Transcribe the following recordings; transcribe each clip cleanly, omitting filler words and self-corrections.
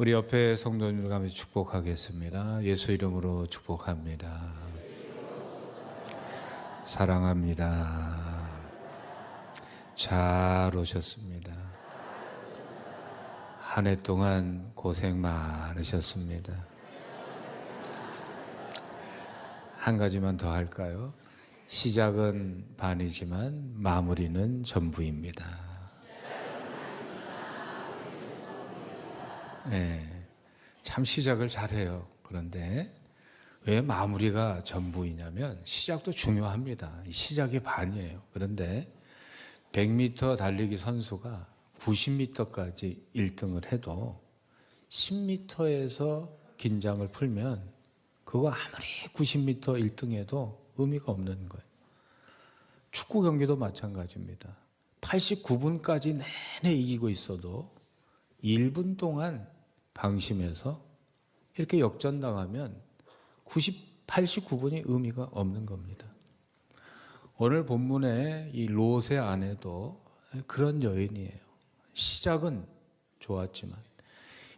우리 옆에 성도님들과 함께 축복하겠습니다. 예수 이름으로 축복합니다. 사랑합니다. 잘 오셨습니다. 한 해 동안 고생 많으셨습니다. 한 가지만 더 할까요? 시작은 반이지만 마무리는 전부입니다. 네, 참 시작을 잘해요. 그런데 왜 마무리가 전부이냐면 시작도 중요합니다. 시작이 반이에요. 그런데 100m 달리기 선수가 90m까지 1등을 해도 10m에서 긴장을 풀면 그거 아무리 90m 1등해도 의미가 없는 거예요. 축구 경기도 마찬가지입니다. 89분까지 내내 이기고 있어도 1분 동안 방심해서 이렇게 역전당하면 89분이 의미가 없는 겁니다. 오늘 본문의 이 롯의 아내도 그런 여인이에요. 시작은 좋았지만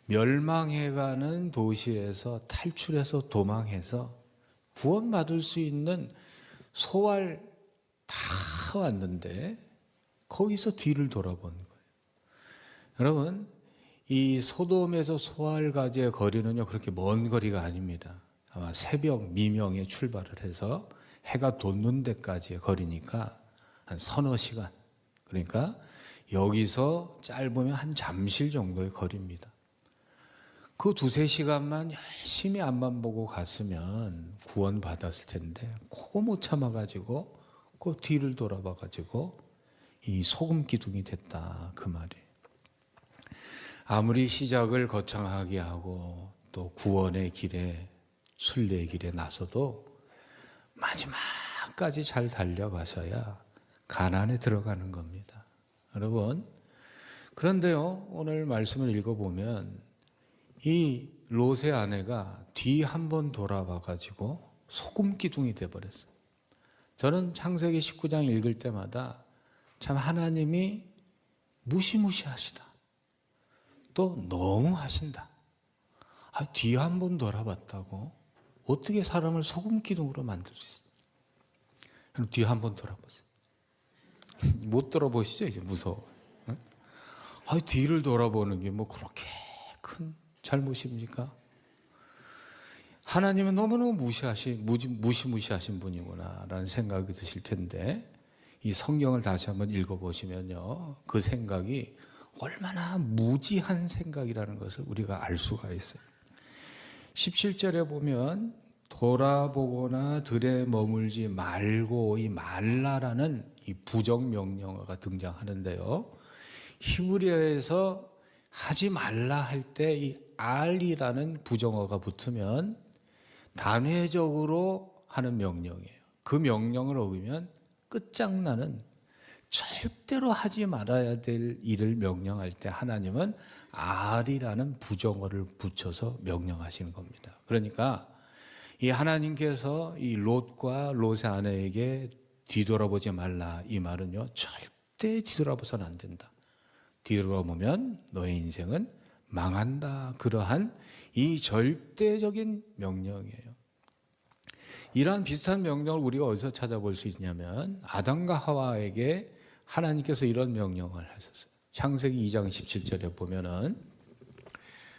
멸망해가는 도시에서 탈출해서 도망해서 구원받을 수 있는 소활 다 왔는데 거기서 뒤를 돌아보는 거예요. 여러분, 이 소돔에서 소알가지의 거리는요 그렇게 먼 거리가 아닙니다. 아마 새벽 미명에 출발을 해서 해가 돋는 데까지의 거리니까 한 서너 시간, 그러니까 여기서 짧으면 한 잠실 정도의 거리입니다. 그 두세 시간만 열심히 앞만 보고 갔으면 구원 받았을 텐데 그거 못 참아가지고 그 뒤를 돌아봐가지고 이 소금 기둥이 됐다, 그 말이에요. 아무리 시작을 거창하게 하고 또 구원의 길에 순례의 길에 나서도 마지막까지 잘 달려가셔야 가나안에 들어가는 겁니다. 여러분, 그런데요 오늘 말씀을 읽어보면 이 롯의 아내가 뒤 한 번 돌아봐가지고 소금 기둥이 돼버렸어요. 저는 창세기 19장 읽을 때마다 참 하나님이 무시무시하시다, 또 너무 하신다. 뒤 한 번 돌아봤다고 어떻게 사람을 소금 기둥으로 만들 수 있어요? 그럼 뒤 한 번 돌아보세요. 못 돌아보시죠? 이제 무서워. 뒤를 돌아보는 게 뭐 그렇게 큰 잘못입니까? 하나님은 너무너무 무시무시하신 분이구나 라는 생각이 드실 텐데 이 성경을 다시 한번 읽어보시면요 그 생각이 얼마나 무지한 생각이라는 것을 우리가 알 수가 있어요. 17절에 보면 돌아보거나 들에 머물지 말고 이 말라라는 이 부정명령어가 등장하는데요. 히브리어에서 하지 말라 할 때 이 알이라는 부정어가 붙으면 단회적으로 하는 명령이에요. 그 명령을 어기면 끝장나는, 절대로 하지 말아야 될 일을 명령할 때 하나님은 알이라는 부정어를 붙여서 명령하시는 겁니다. 그러니까 이 하나님께서 이 롯과 롯의 아내에게 뒤돌아보지 말라, 이 말은요 절대 뒤돌아보서는 안 된다. 뒤돌아보면 너의 인생은 망한다, 그러한 이 절대적인 명령이에요. 이러한 비슷한 명령을 우리가 어디서 찾아볼 수 있냐면 아담과 하와에게 하나님께서 이런 명령을 하셨어요. 창세기 2장 17절에 보면은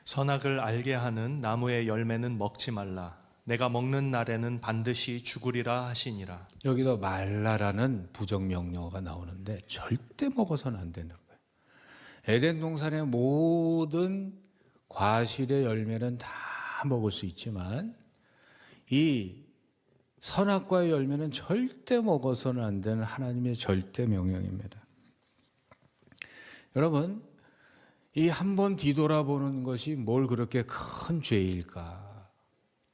선악을 알게 하는 나무의 열매는 먹지 말라. 내가 먹는 날에는 반드시 죽으리라 하시니라. 여기도 말라라는 부정명령어가 나오는데 절대 먹어서는 안 되는 거예요. 에덴 동산의 모든 과실의 열매는 다 먹을 수 있지만 이 선악과의 열매는 절대 먹어서는 안 되는 하나님의 절대 명령입니다. 여러분, 이 한 번 뒤돌아보는 것이 뭘 그렇게 큰 죄일까?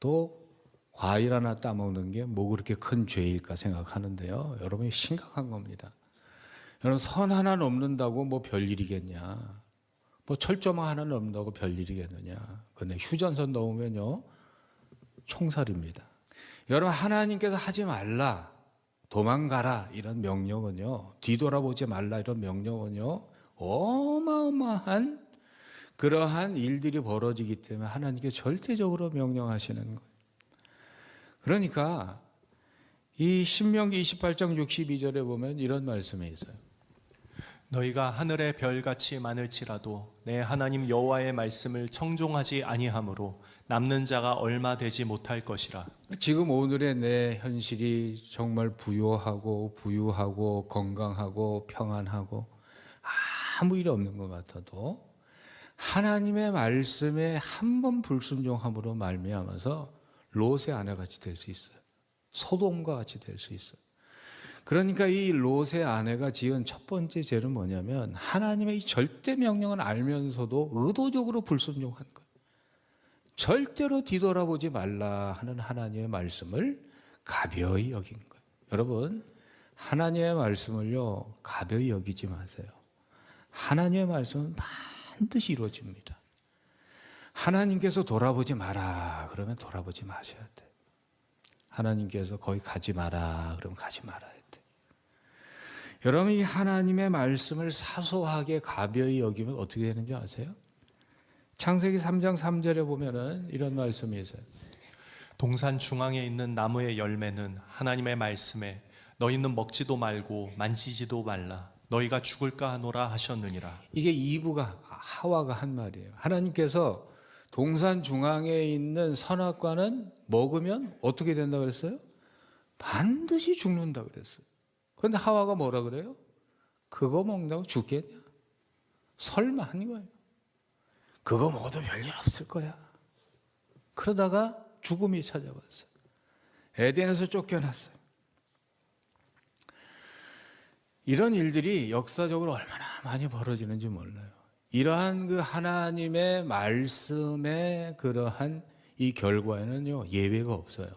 또 과일 하나 따먹는 게 뭐 그렇게 큰 죄일까 생각하는데요. 여러분이 심각한 겁니다. 여러분, 선 하나 넘는다고 뭐 별일이겠냐? 뭐 철조망 하나 넘는다고 별일이겠느냐? 근데 휴전선 넘으면요 총살입니다. 여러분, 하나님께서 하지 말라, 도망가라 이런 명령은요, 뒤돌아보지 말라 이런 명령은요 어마어마한 그러한 일들이 벌어지기 때문에 하나님께 절대적으로 명령하시는 거예요. 그러니까 이 신명기 28장 62절에 보면 이런 말씀이 있어요. 너희가 하늘의 별같이 많을지라도 내 하나님 여호와의 말씀을 청종하지 아니하므로 남는 자가 얼마 되지 못할 것이라. 지금 오늘의 내 현실이 정말 부유하고 건강하고 평안하고 아무 일 없는 것 같아도 하나님의 말씀에 한 번 불순종함으로 말미암아서 롯의 아내같이 될 수 있어요. 소돔과 같이 될 수 있어요. 그러니까 이 롯의 아내가 지은 첫 번째 죄는 뭐냐면 하나님의 이 절대 명령을 알면서도 의도적으로 불순종한 거예요. 절대로 뒤돌아보지 말라 하는 하나님의 말씀을 가벼이 여긴 거예요. 여러분, 하나님의 말씀을요 가벼이 여기지 마세요. 하나님의 말씀은 반드시 이루어집니다. 하나님께서 돌아보지 마라 그러면 돌아보지 마셔야 돼요. 하나님께서 거기 가지 마라 그러면 가지 말아야 돼요. 여러분, 이 하나님의 말씀을 사소하게 가벼이 여기면 어떻게 되는지 아세요? 창세기 3장 3절에 보면은 이런 말씀이 있어요. 동산 중앙에 있는 나무의 열매는 하나님의 말씀에 너희는 먹지도 말고 만지지도 말라. 너희가 죽을까 하노라 하셨느니라. 이게 이브가 하와가 한 말이에요. 하나님께서 동산 중앙에 있는 선악과는 먹으면 어떻게 된다 그랬어요? 반드시 죽는다 그랬어요. 그런데 하와가 뭐라 그래요? 그거 먹는다고 죽겠냐? 설마 한 거예요. 그거 먹어도 별일 없을 거야. 그러다가 죽음이 찾아왔어요. 에덴에서 쫓겨났어요. 이런 일들이 역사적으로 얼마나 많이 벌어지는지 몰라요. 이러한 그 하나님의 말씀의 그러한 이 결과에는요 예외가 없어요.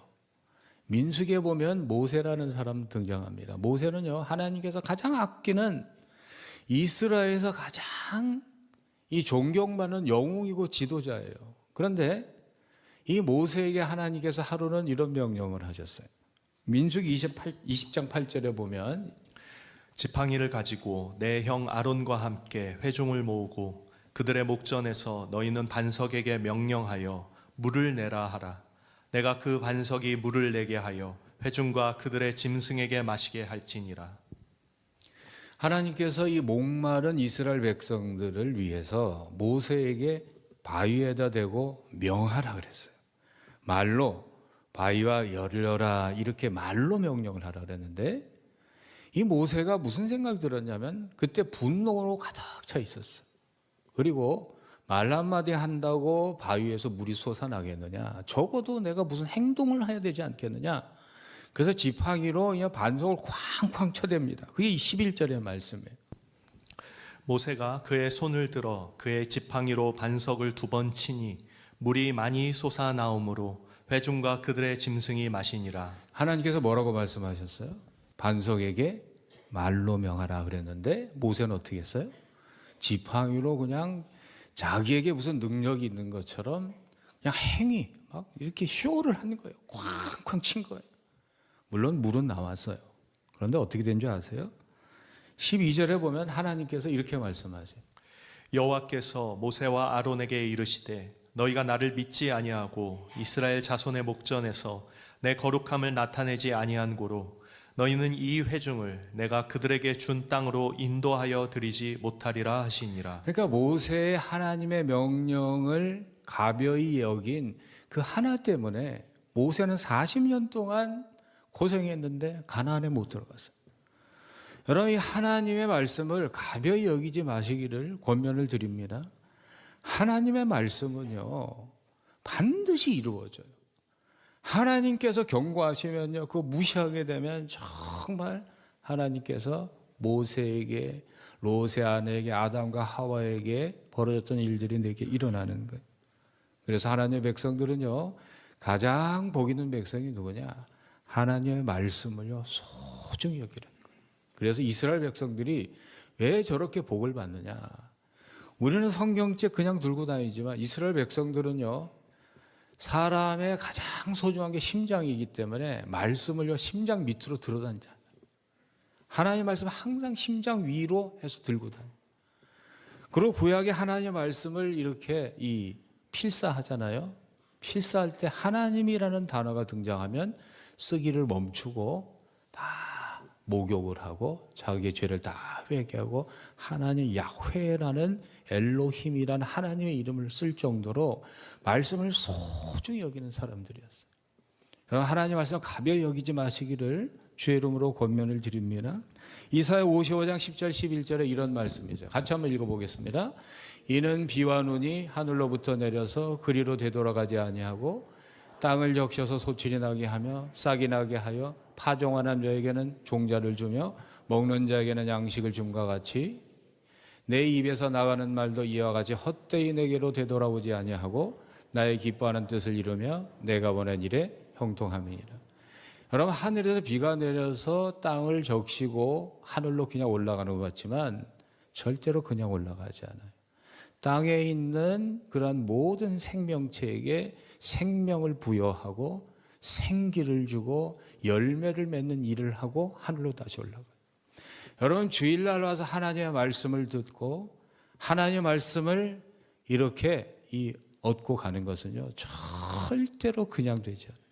민수기에 보면 모세라는 사람 등장합니다. 모세는요 하나님께서 가장 아끼는 이스라엘에서 가장 이 존경받는 영웅이고 지도자예요. 그런데 이 모세에게 하나님께서 하루는 이런 명령을 하셨어요. 민수기 20장 8절에 보면 지팡이를 가지고 내 형 아론과 함께 회중을 모으고 그들의 목전에서 너희는 반석에게 명령하여 물을 내라 하라. 내가 그 반석이 물을 내게 하여 회중과 그들의 짐승에게 마시게 할지니라. 하나님께서 이 목마른 이스라엘 백성들을 위해서 모세에게 바위에다 대고 명하라 그랬어요. 말로 바위와 열려라 이렇게 말로 명령을 하라 그랬는데 이 모세가 무슨 생각이 들었냐면 그때 분노로 가득 차 있었어요. 그리고 말 한마디 한다고 바위에서 물이 솟아나겠느냐, 적어도 내가 무슨 행동을 해야 되지 않겠느냐. 그래서 지팡이로 그냥 반석을 쾅쾅 쳐댑니다. 그게 11절의 말씀이에요. 모세가 그의 손을 들어 그의 지팡이로 반석을 2번 치니 물이 많이 솟아나오므로 회중과 그들의 짐승이 마시니라. 하나님께서 뭐라고 말씀하셨어요? 반석에게 말로 명하라 그랬는데 모세는 어떻게 했어요? 지팡이로 그냥 자기에게 무슨 능력이 있는 것처럼 그냥 행위 막 이렇게 쇼를 하는 거예요. 쾅쾅 친 거예요. 물론 물은 나왔어요. 그런데 어떻게 된 줄 아세요? 12절에 보면 하나님께서 이렇게 말씀하세요. 여호와께서 모세와 아론에게 이르시되 너희가 나를 믿지 아니하고 이스라엘 자손의 목전에서 내 거룩함을 나타내지 아니한 고로 너희는 이 회중을 내가 그들에게 준 땅으로 인도하여 드리지 못하리라 하시니라. 그러니까 모세의 하나님의 명령을 가벼이 여긴 그 하나 때문에 모세는 40년 동안 고생했는데 가나안에 못 들어갔어요. 여러분, 이 하나님의 말씀을 가벼이 여기지 마시기를 권면을 드립니다. 하나님의 말씀은요 반드시 이루어져요. 하나님께서 경고하시면요 그거 무시하게 되면 정말 하나님께서 모세에게, 롯의 아내에게, 아담과 하와에게 벌어졌던 일들이 내게 일어나는 거예요. 그래서 하나님의 백성들은요 가장 복 있는 백성이 누구냐? 하나님의 말씀을요 소중히 여기는 거예요. 그래서 이스라엘 백성들이 왜 저렇게 복을 받느냐? 우리는 성경책 그냥 들고 다니지만 이스라엘 백성들은요 사람의 가장 소중한 게 심장이기 때문에 말씀을요 심장 밑으로 들어 다니잖아요. 하나님의 말씀 항상 심장 위로 해서 들고 다녀요. 그리고 구약의 하나님의 말씀을 이렇게 필사하잖아요. 필사할 때 하나님이라는 단어가 등장하면 쓰기를 멈추고 다 목욕을 하고 자기의 죄를 다 회개하고 하나님 야훼라는 엘로힘이라는 하나님의 이름을 쓸 정도로 말씀을 소중히 여기는 사람들이었어요. 여러분, 하나님 말씀 가벼이 여기지 마시기를 주의 이름으로 권면을 드립니다. 이사야 55장 10절 11절에 이런 말씀이죠. 같이 한번 읽어보겠습니다. 이는 비와 눈이 하늘로부터 내려서 그리로 되돌아가지 아니하고 땅을 적셔서 소출이 나게 하며 싹이 나게 하여 파종하는 자에게는 종자를 주며 먹는 자에게는 양식을 줌과 같이 내 입에서 나가는 말도 이와 같이 헛되이 내게로 되돌아오지 아니하고 나의 기뻐하는 뜻을 이루며 내가 원한 일에 형통함이니라. 여러분, 하늘에서 비가 내려서 땅을 적시고 하늘로 그냥 올라가는 것 같지만 절대로 그냥 올라가지 않아요. 땅에 있는 그러한 모든 생명체에게 생명을 부여하고 생기를 주고 열매를 맺는 일을 하고 하늘로 다시 올라가요. 여러분, 주일날 와서 하나님의 말씀을 듣고 하나님의 말씀을 이렇게 얻고 가는 것은요, 절대로 그냥 되지 않아요.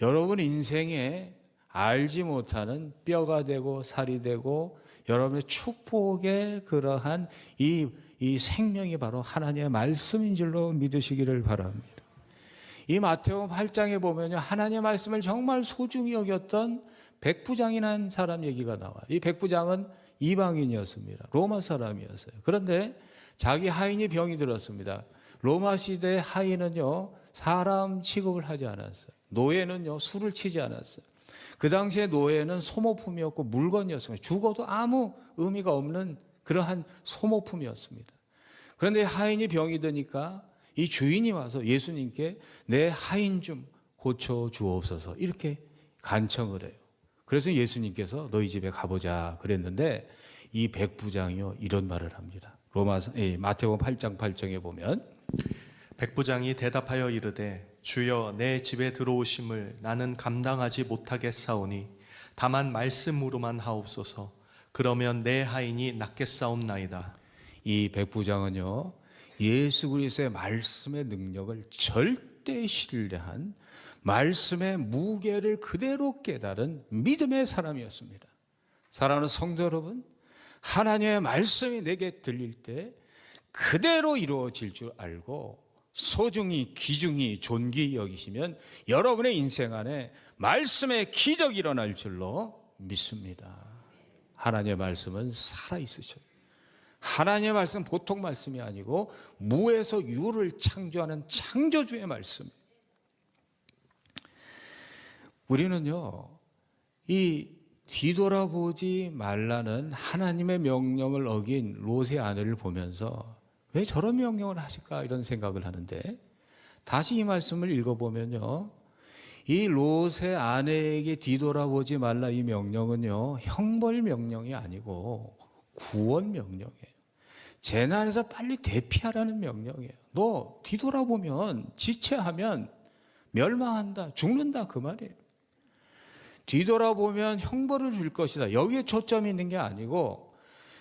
여러분 인생에 알지 못하는 뼈가 되고 살이 되고 여러분의 축복의 그러한 이 생명이 바로 하나님의 말씀인 줄로 믿으시기를 바랍니다. 이 마태복음 8장에 보면요, 하나님의 말씀을 정말 소중히 여겼던 백부장이라는 사람 얘기가 나와요. 이 백부장은 이방인이었습니다. 로마 사람이었어요. 그런데 자기 하인이 병이 들었습니다. 로마 시대의 하인은요, 사람 취급을 하지 않았어요. 노예는요, 술을 치지 않았어요. 그 당시에 노예는 소모품이었고 물건이었습니다. 죽어도 아무 의미가 없는 그러한 소모품이었습니다. 그런데 하인이 병이 드니까 이 주인이 와서 예수님께 내 하인 좀 고쳐 주옵소서 이렇게 간청을 해요. 그래서 예수님께서 너희 집에 가보자 그랬는데 이 백부장이요, 이런 말을 합니다. 마태복음 8장 8절에 보면 백부장이 대답하여 이르되 주여 내 집에 들어오심을 나는 감당하지 못하겠사오니 다만 말씀으로만 하옵소서. 그러면 내 하인이 낫겠사옵나이다. 이 백부장은요, 예수 그리스도의 말씀의 능력을 절대 신뢰한 말씀의 무게를 그대로 깨달은 믿음의 사람이었습니다. 사랑하는 성도 여러분, 하나님의 말씀이 내게 들릴 때 그대로 이루어질 줄 알고 소중히 귀중히 존귀히 여기시면 여러분의 인생 안에 말씀의 기적이 일어날 줄로 믿습니다. 하나님의 말씀은 살아있으셔요. 하나님의 말씀은 보통 말씀이 아니고 무에서 유를 창조하는 창조주의 말씀이에요. 우리는요, 이 뒤돌아보지 말라는 하나님의 명령을 어긴 롯의 아내를 보면서 왜 저런 명령을 하실까 이런 생각을 하는데, 다시 이 말씀을 읽어보면요, 이 롯의 아내에게 뒤돌아보지 말라 이 명령은요, 형벌 명령이 아니고 구원 명령이에요. 재난에서 빨리 대피하라는 명령이에요. 너 뒤돌아보면 지체하면 멸망한다, 죽는다 그 말이에요. 뒤돌아보면 형벌을 줄 것이다. 여기에 초점이 있는 게 아니고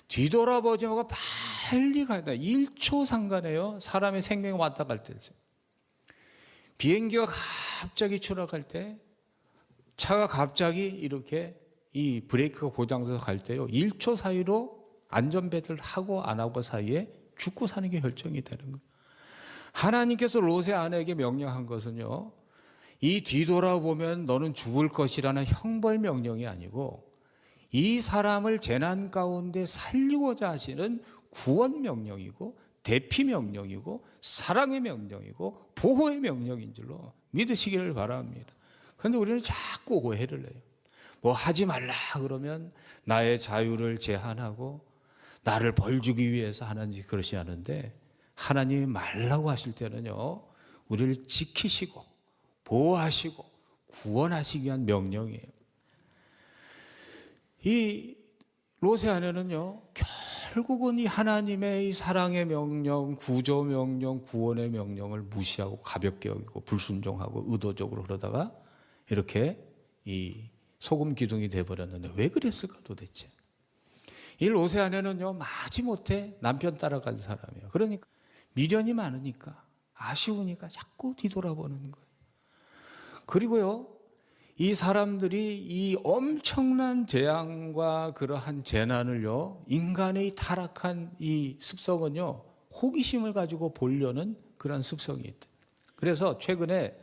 뒤돌아보지 말고 빨리 가야 돼. 1초 상관에요. 사람의 생명이 왔다 갈 때. 비행기가 갑자기 추락할 때, 차가 갑자기 이렇게 이 브레이크가 고장나서 갈 때요, 1초 사이로 안전벨트를 하고 안 하고 사이에 죽고 사는 게 결정이 되는 거예요. 하나님께서 롯의 아내에게 명령한 것은요, 이 뒤돌아보면 너는 죽을 것이라는 형벌 명령이 아니고 이 사람을 재난 가운데 살리고자 하시는 구원 명령이고 대피 명령이고 사랑의 명령이고 보호의 명령인 줄로 믿으시기를 바랍니다. 그런데 우리는 자꾸 오해를 해요. 뭐 하지 말라 그러면 나의 자유를 제한하고 나를 벌 주기 위해서 하나님 그러시 하는데, 하나님이 말라고 하실 때는요, 우리를 지키시고 보호하시고 구원하시기 위한 명령이에요. 이 롯의 아내는요, 결국은 이 하나님의 이 사랑의 명령, 구조 명령, 구원의 명령을 무시하고 가볍게 여기고 불순종하고 의도적으로 그러다가 이렇게 이 소금 기둥이 돼버렸는데 왜 그랬을까 도대체? 이 롯의 아내는요, 마지못해 남편 따라간 사람이에요. 그러니까 미련이 많으니까, 아쉬우니까 자꾸 뒤돌아보는 거예요. 그리고요, 이 사람들이 이 엄청난 재앙과 그러한 재난을요, 인간의 타락한 이 습성은요, 호기심을 가지고 보려는 그런 습성이 있다. 그래서 최근에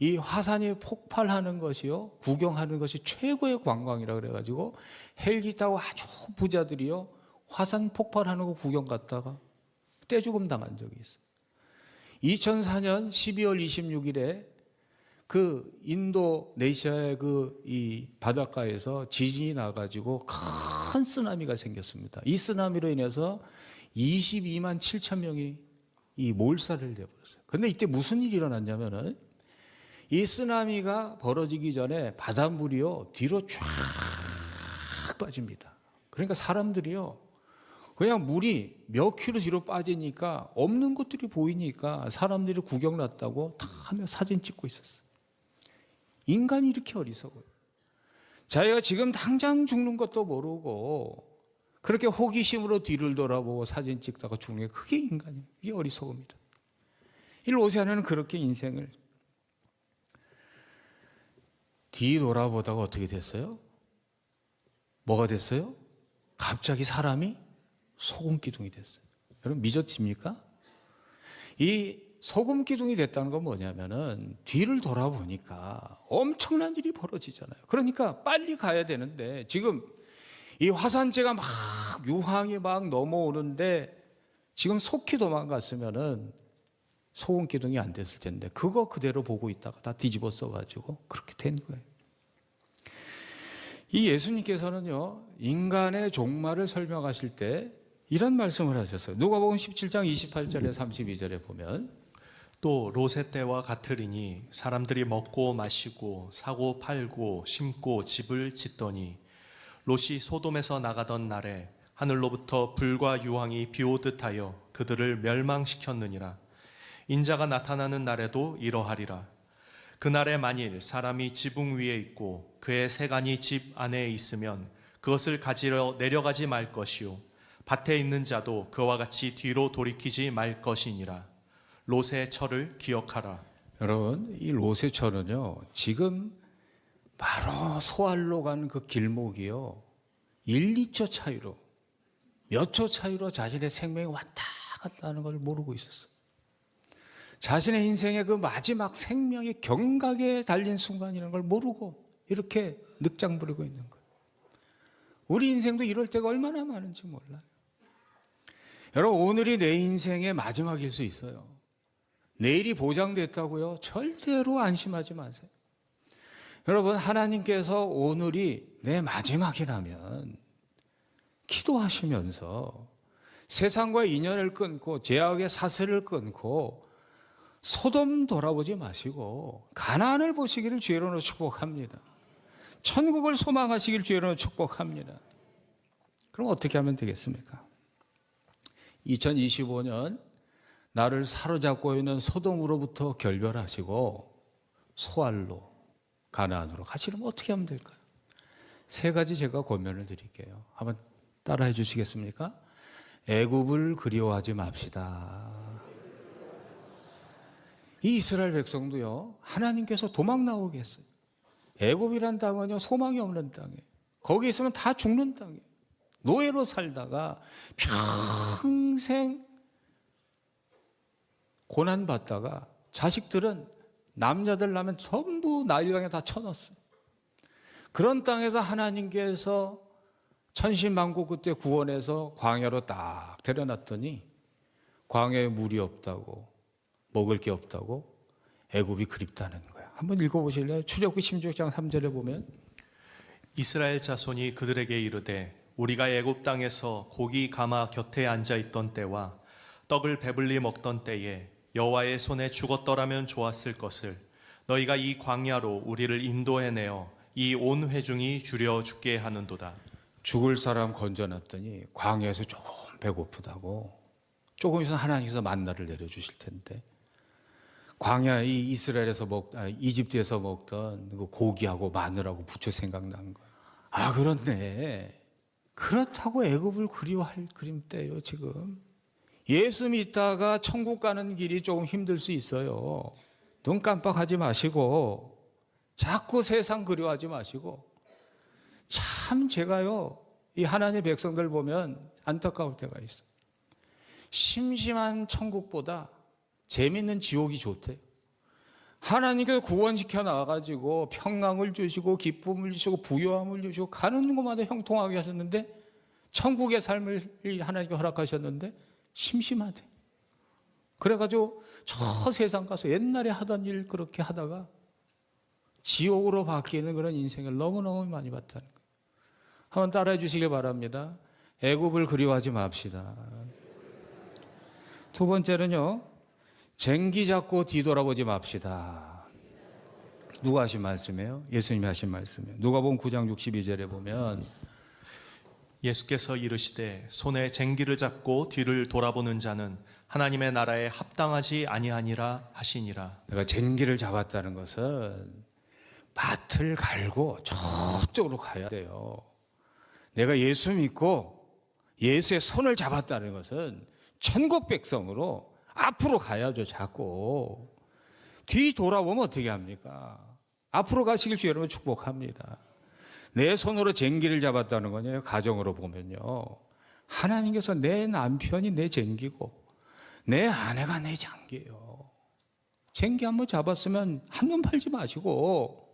이 화산이 폭발하는 것이요, 구경하는 것이 최고의 관광이라 그래가지고 헬기 타고 아주 부자들이요, 화산 폭발하는 거 구경 갔다가 떼죽음 당한 적이 있어요. 2004년 12월 26일에 그 인도네시아의 그 이 바닷가에서 지진이 나가지고 큰 쓰나미가 생겼습니다. 이 쓰나미로 인해서 22만 7천 명이 이 몰살을 돼버렸어요. 그런데 이때 무슨 일이 일어났냐면은 이 쓰나미가 벌어지기 전에 바닷물이요 뒤로 쫙 빠집니다. 그러니까 사람들이요 그냥 물이 몇 킬로 뒤로 빠지니까 없는 것들이 보이니까 사람들이 구경 났다고 다 하며 사진 찍고 있었어요. 인간이 이렇게 어리석어요. 자기가 지금 당장 죽는 것도 모르고 그렇게 호기심으로 뒤를 돌아보고 사진 찍다가 죽는 게 그게 인간이에요. 이게 어리석음이다. 이 롯의 아내는 그렇게 인생을 뒤돌아보다가 어떻게 됐어요? 뭐가 됐어요? 갑자기 사람이 소금 기둥이 됐어요. 여러분 믿어집니까? 이 소금 기둥이 됐다는 건 뭐냐면은 뒤를 돌아보니까 엄청난 일이 벌어지잖아요. 그러니까 빨리 가야 되는데 지금 이 화산재가 막 유황이 막 넘어오는데 지금 속히 도망갔으면은 소금 기둥이 안 됐을 텐데 그거 그대로 보고 있다가 다 뒤집어 써가지고 그렇게 된 거예요. 이 예수님께서는요 인간의 종말을 설명하실 때 이런 말씀을 하셨어요. 누가복음 17장 28절에 32절에 보면 또 롯의 때와 같으리니 사람들이 먹고 마시고 사고 팔고 심고 집을 짓더니 롯이 소돔에서 나가던 날에 하늘로부터 불과 유황이 비오듯 하여 그들을 멸망시켰느니라. 인자가 나타나는 날에도 이러하리라. 그날에 만일 사람이 지붕 위에 있고 그의 세간이 집 안에 있으면 그것을 가지러 내려가지 말 것이요 밭에 있는 자도 그와 같이 뒤로 돌이키지 말 것이니라. 롯의 철을 기억하라. 여러분 이 롯의 철은요 지금 바로 소알로 가는 그 길목이요 1, 2초 차이로 몇 초 차이로 자신의 생명이 왔다 갔다 하는 걸 모르고 있었어요. 자신의 인생의 그 마지막 생명이 경각에 달린 순간이라는 걸 모르고 이렇게 늑장 부리고 있는 거예요. 우리 인생도 이럴 때가 얼마나 많은지 몰라요. 여러분 오늘이 내 인생의 마지막일 수 있어요. 내일이 보장됐다고요? 절대로 안심하지 마세요. 여러분 하나님께서 오늘이 내 마지막이라면 기도하시면서 세상과의 인연을 끊고 죄악의 사슬을 끊고 소돔 돌아보지 마시고 가나안을 보시기를 주의로 축복합니다. 천국을 소망하시길 주의로 축복합니다. 그럼 어떻게 하면 되겠습니까? 2025년 나를 사로잡고 있는 소돔으로부터 결별하시고 소알로 가나안으로 가시려면 어떻게 하면 될까요? 세 가지 제가 권면을 드릴게요. 한번 따라해 주시겠습니까? 애굽을 그리워하지 맙시다. 이 이스라엘 백성도요 하나님께서 도망 나오게 했어요. 애굽이란 땅은요 소망이 없는 땅이에요. 거기 있으면 다 죽는 땅이에요. 노예로 살다가 평생 고난받다가 자식들은 남자들 낳으면 전부 나일강에 다 쳐넣었어요. 그런 땅에서 하나님께서 천신만고 그때 구원해서 광야로 딱 데려놨더니 광야에 물이 없다고 먹을 게 없다고 애굽이 그립다는 거야. 한번 읽어보실래요? 출애굽기 16장 3절에 보면 이스라엘 자손이 그들에게 이르되 우리가 애굽 땅에서 고기 가마 곁에 앉아 있던 때와 떡을 배불리 먹던 때에 여호와의 손에 죽었더라면 좋았을 것을 너희가 이 광야로 우리를 인도해내어 이 온 회중이 줄여 죽게 하는도다. 죽을 사람 건져놨더니 광야에서 조금 배고프다고 조금 있으면 하나님께서 만나를 내려주실 텐데 광야 이 이스라엘에서 이집트에서 먹던 그 고기하고 마늘하고 부추 생각난 거야. 아 그렇네. 그렇다고 애굽을 그리워할 그림 때예요, 지금. 예수 믿다가 천국 가는 길이 조금 힘들 수 있어요. 눈 깜빡하지 마시고 자꾸 세상 그리워하지 마시고. 참 제가요, 이 하나님의 백성들 보면 안타까울 때가 있어요. 심심한 천국보다 재밌는 지옥이 좋대요. 하나님께서 구원시켜 나와가지고 평강을 주시고 기쁨을 주시고 부요함을 주시고 가는 곳마다 형통하게 하셨는데, 천국의 삶을 하나님께 허락하셨는데 심심하대. 그래가지고 저 세상 가서 옛날에 하던 일 그렇게 하다가 지옥으로 바뀌는 그런 인생을 너무너무 많이 봤다는 거예요. 한번 따라해 주시길 바랍니다. 애굽을 그리워하지 맙시다. 두 번째는요, 쟁기 잡고 뒤돌아보지 맙시다. 누가 하신 말씀이에요? 예수님이 하신 말씀이에요. 누가복음 9장 62절에 보면 예수께서 이르시되 손에 쟁기를 잡고 뒤를 돌아보는 자는 하나님의 나라에 합당하지 아니하니라 하시니라. 내가 쟁기를 잡았다는 것은 밭을 갈고 저쪽으로 가야 돼요. 내가 예수 믿고 예수의 손을 잡았다는 것은 천국 백성으로 앞으로 가야죠. 자꾸 뒤 돌아보면 어떻게 합니까? 앞으로 가시길 주 여러분 축복합니다. 내 손으로 쟁기를 잡았다는 거냐, 가정으로 보면요, 하나님께서 내 남편이 내 쟁기고 내 아내가 내 장기예요. 쟁기 한번 잡았으면 한눈 팔지 마시고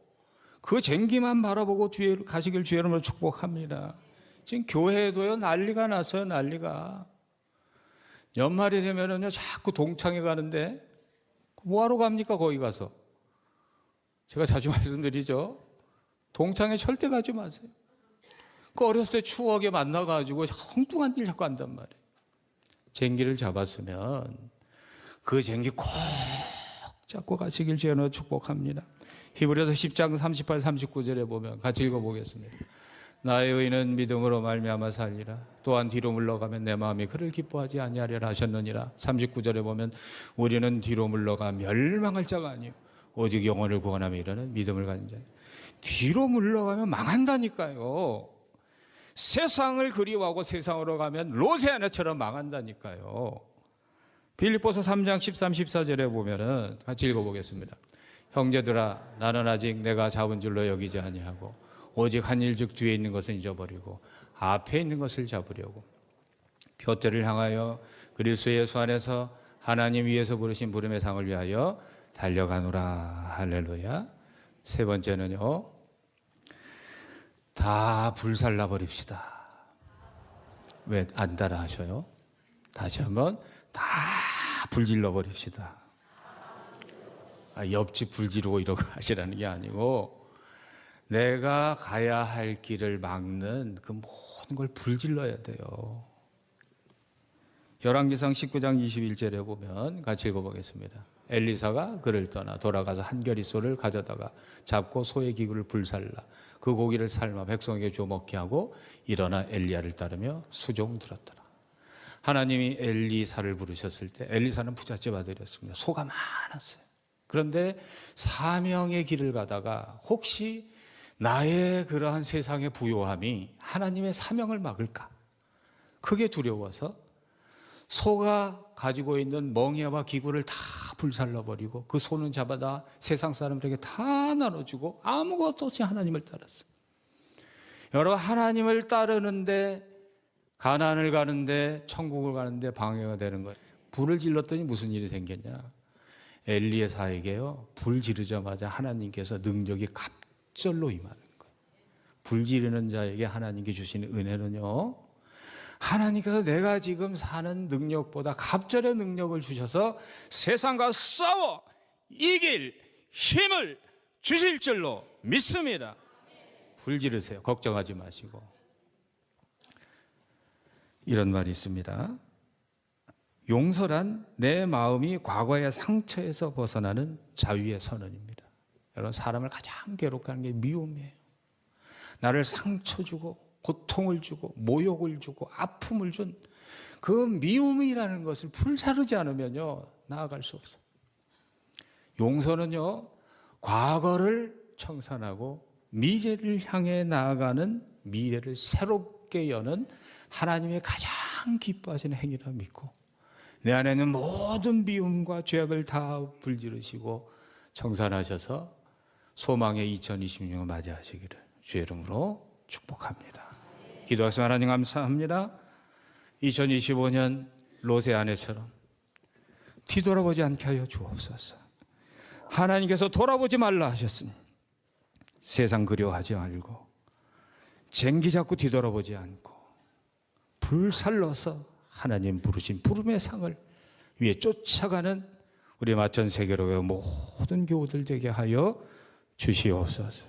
그 쟁기만 바라보고 뒤에 가시길 주 여러분을 축복합니다. 지금 교회도요, 난리가 났어요. 난리가. 연말이 되면은요, 자꾸 동창회 가는데 뭐하러 갑니까? 거기 가서. 제가 자주 말씀드리죠. 동창회 절대 가지 마세요. 그 어렸을 때 추억에 만나가지고 엉뚱한 일 자꾸 한단 말이에요. 쟁기를 잡았으면 그 쟁기 꼭 잡고 가시길 주여 축복합니다. 히브리서 10장 38, 39절에 보면 같이 읽어보겠습니다. 나의 의는 믿음으로 말미암아 살리라. 또한 뒤로 물러가면 내 마음이 그를 기뻐하지 아니하리라 하셨느니라. 39절에 보면 우리는 뒤로 물러가 멸망할 자가 아니요 오직 영혼을 구원하며 이르는 믿음을 가진 자예요. 뒤로 물러가면 망한다니까요. 세상을 그리워하고 세상으로 가면 로세아나처럼 망한다니까요. 빌립보서 3장 13, 14절에 보면은 같이 읽어보겠습니다. 형제들아, 나는 아직 내가 잡은 줄로 여기지 아니하고 오직 한 일 즉 뒤에 있는 것은 잊어버리고 앞에 있는 것을 잡으려고 표대를 향하여 그리스도 예수 안에서 하나님 위에서 부르신 부름의 상을 위하여 달려가노라. 할렐루야. 세 번째는요, 다 불살라 버립시다. 왜 안 따라 하셔요? 다시 한번 다 불질러 버립시다. 옆집 불지르고 이러고 하시라는 게 아니고 내가 가야 할 길을 막는 그 모든 걸 불질러야 돼요. 열왕기상 19장 21절에 보면 같이 읽어보겠습니다. 엘리사가 그를 떠나 돌아가서 한 겨릿소를 가져다가 잡고 소의 기구를 불살라 그 고기를 삶아 백성에게 주어 먹게 하고 일어나 엘리야를 따르며 수종 들었더라. 하나님이 엘리사를 부르셨을 때 엘리사는 부잣집 아들이었습니다. 소가 많았어요. 그런데 사명의 길을 가다가 혹시 나의 그러한 세상의 부요함이 하나님의 사명을 막을까? 그게 두려워서 소가 가지고 있는 멍에와 기구를 다 불살라버리고 그 소는 잡아다 세상 사람들에게 다 나눠주고 아무것도 없이 하나님을 따랐어요. 여러분, 하나님을 따르는데 가나안을 가는데 천국을 가는데 방해가 되는 거예요. 불을 질렀더니 무슨 일이 생겼냐? 엘리야에게요, 불 지르자마자 하나님께서 능력이 갑절로 임하는 거예요. 불 지르는 자에게 하나님께 주시는 은혜는요, 하나님께서 내가 지금 사는 능력보다 갑절의 능력을 주셔서 세상과 싸워 이길 힘을 주실 줄로 믿습니다. 불 지르세요. 걱정하지 마시고. 이런 말이 있습니다. 용서란 내 마음이 과거의 상처에서 벗어나는 자유의 선언입니다. 여러분, 사람을 가장 괴롭게 하는 게 미움이에요. 나를 상처 주고 고통을 주고 모욕을 주고 아픔을 준 그 미움이라는 것을 불사르지 않으면요, 나아갈 수 없어요. 용서는요, 과거를 청산하고 미래를 향해 나아가는, 미래를 새롭게 새롭게 여는 하나님의 가장 기뻐하시는 행위라 믿고 내 안에는 모든 미움과 죄악을 다 불지르시고 청산하셔서 소망의 2026을 맞이하시기를 주의 이름으로 축복합니다. 기도하시면 하나님 감사합니다. 2025년 롯의 아내처럼 뒤돌아보지 않게 하여 주옵소서. 하나님께서 돌아보지 말라 하셨으니 세상 그리워하지 말고 쟁기 잡고 뒤돌아보지 않고 불살러서 하나님 부르신 부름의 상을 위에 쫓아가는 우리 마천 세계로의 모든 교우들 되게 하여 주시옵소서.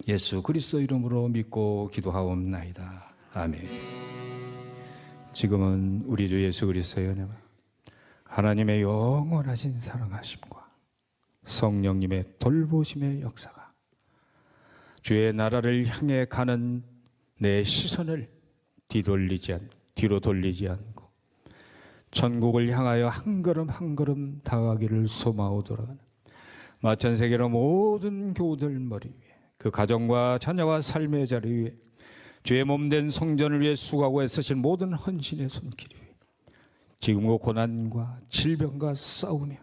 예수 그리스도 이름으로 믿고 기도하옵나이다. 아멘. 지금은 우리 주 예수 그리스도의 은혜와 하나님의 영원하신 사랑하심과 성령님의 돌보심의 역사가 주의 나라를 향해 가는 내 시선을 뒤로 돌리지 않고 천국을 향하여 한 걸음 한 걸음 다가가기를 소망하고 돌아가는 마천 세계로 모든 교우들 머리 위에 그 가정과 자녀와 삶의 자리 위에 주의 몸된 성전을 위해 수고하고 애쓰신 모든 헌신의 손길 위에 지금과 고난과 질병과 싸우며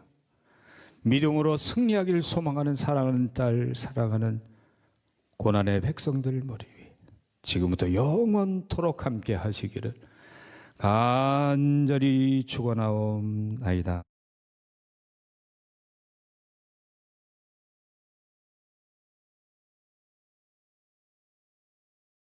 믿음으로 승리하기를 소망하는 사랑하는 딸 사랑하는 고난의 백성들 머리 위에 지금부터 영원토록 함께 하시기를 간절히 축원하옵나이다.